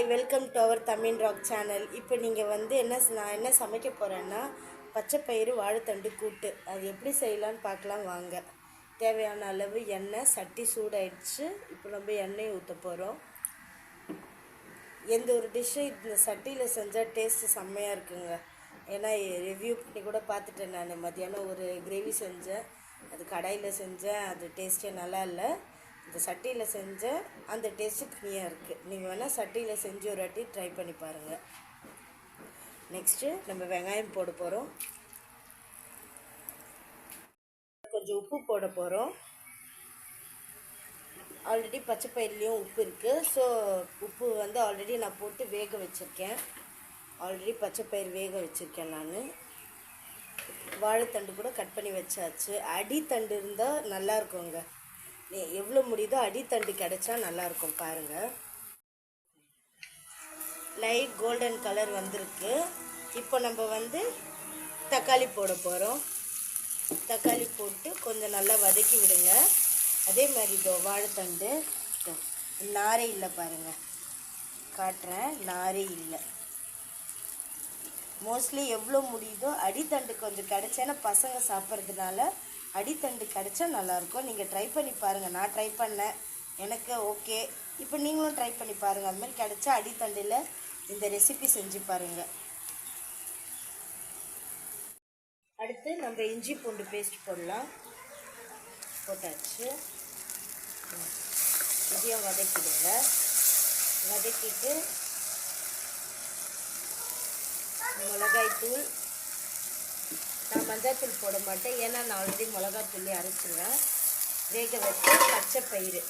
Hi, welcome to our Tamil rock channel. இப்போ நீங்கள் வந்து நான் என்ன சமைக்க போகிறேன்னா பச்சைப்பயிறு வாழைத்தண்டு கூட்டு. அது எப்படி செய்யலான்னு பார்க்கலாம் வாங்க. தேவையான அளவு எண்ணெய், சட்டி சூடாயிடுச்சு. இப்போ நம்ம எண்ணெய் ஊற்ற போகிறோம். எந்த ஒரு டிஷ்ஷு இந்த சட்டியில் செஞ்சால் டேஸ்ட்டு செம்மையாக இருக்குங்க. ஏன்னா ரிவ்யூ பண்ணி கூட பார்த்துட்டேன். நான் மத்தியானம் ஒரு கிரேவி செஞ்சேன், அது கடாயில் செஞ்சேன், அது டேஸ்ட்டே நல்லா இல்லை. இந்த சட்டியில் செஞ்ச அந்த டேஸ்ட்டு கிளியாக இருக்குது. நீங்கள் வேணால் சட்டியில் செஞ்சு ஒரு வாட்டி ட்ரை பண்ணி பாருங்கள். நெக்ஸ்ட்டு நம்ம வெங்காயம் போட போகிறோம். கொஞ்சம் உப்பு போட போகிறோம். ஆல்ரெடி பச்சைப்பயிர்லேயும் உப்பு இருக்குது. ஸோ உப்பு வந்து ஆல்ரெடி நான் போட்டு வேக வச்சுருக்கேன். ஆல்ரெடி பச்சைப்பயிர் வேக வச்சுருக்கேன். நான் வாழைத்தண்டு கூட கட் பண்ணி வச்சாச்சு. அடித்தண்டு இருந்தால் நல்லா இருக்குங்க. எவ்வளோ முடியுதோ அடித்தண்டு கிடைச்சா நல்லாயிருக்கும். பாருங்கள், லைட் கோல்டன் கலர் வந்திருக்கு. இப்போ நம்ம வந்து தக்காளி போட போகிறோம். தக்காளி போட்டு கொஞ்சம் நல்லா வதக்கி விடுங்க. அதே மாதிரி இதோ வாழைத்தண்டு நாரே இல்லை பாருங்கள், காட்டுறேன். நாரே இல்லை. மோஸ்ட்லி எவ்வளோ முடியுதோ அடித்தண்டு கொஞ்சம் கிடைச்சேன்னா பசங்க சாப்பிட்றதுனால அடித்தண்டு கிடைச்சா நல்லாயிருக்கும். நீங்கள் ட்ரை பண்ணி பாருங்கள். நான் ட்ரை பண்ணேன், எனக்கு ஓகே. இப்போ நீங்களும் ட்ரை பண்ணி பாருங்கள். அதுமாதிரி கிடைச்சா அடித்தண்டில் இந்த ரெசிபி செஞ்சு பாருங்கள். அடுத்து நம்ம இஞ்சி பூண்டு பேஸ்ட் போடலாம். போட்டாச்சு. இதையும் வதக்கிடுங்க. வதக்கிட்டு மிளகாய்த்தூள், நான் மஞ்சள்தூள் போட மாட்டேன், ஏன்னா நான் ஆல்ரெடி மிளகாத்தூள்லேயே அரைச்சிடுவேன். வேக வச்சு பச்சைப்பயிறு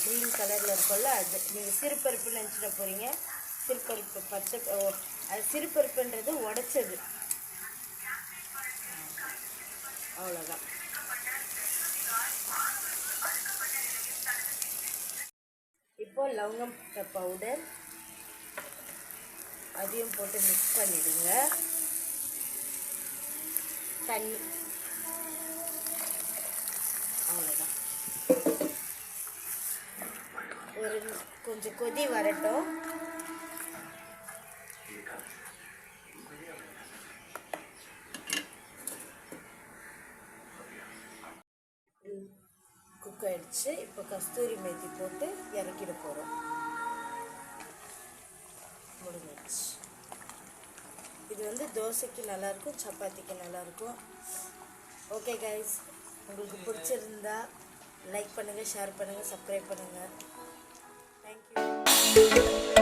க்ரீன் கலரில் இருக்கும்ல, அது நீங்கள் சிறுபருப்புன்னு நினச்சிட போகிறீங்க. சிறுபருப்பு அது சிறுபருப்புன்றது உடைச்சது, அவ்வளோதான். இப்போது லவங்கம் பவுடர் அதையும் போட்டு மிக்ஸ் பண்ணிவிடுங்க. தண்ணி, அவ்வளோதான். ஒரு கொஞ்சம் கொதி வரட்டும். குக் ஆயிடுச்சு. இப்போ கஸ்தூரி மேத்தி போட்டு இறக்கிட போகிறோம். முடிஞ்சிடுச்சு. இது வந்து தோசைக்கு நல்லாயிருக்கும், சப்பாத்திக்கு நல்லாயிருக்கும். ஓகே கைஸ், உங்களுக்கு பிடிச்சிருந்தா லைக் பண்ணுங்கள், ஷேர் பண்ணுங்கள், சப்ஸ்கிரைப் பண்ணுங்கள். தேங்க்யூ.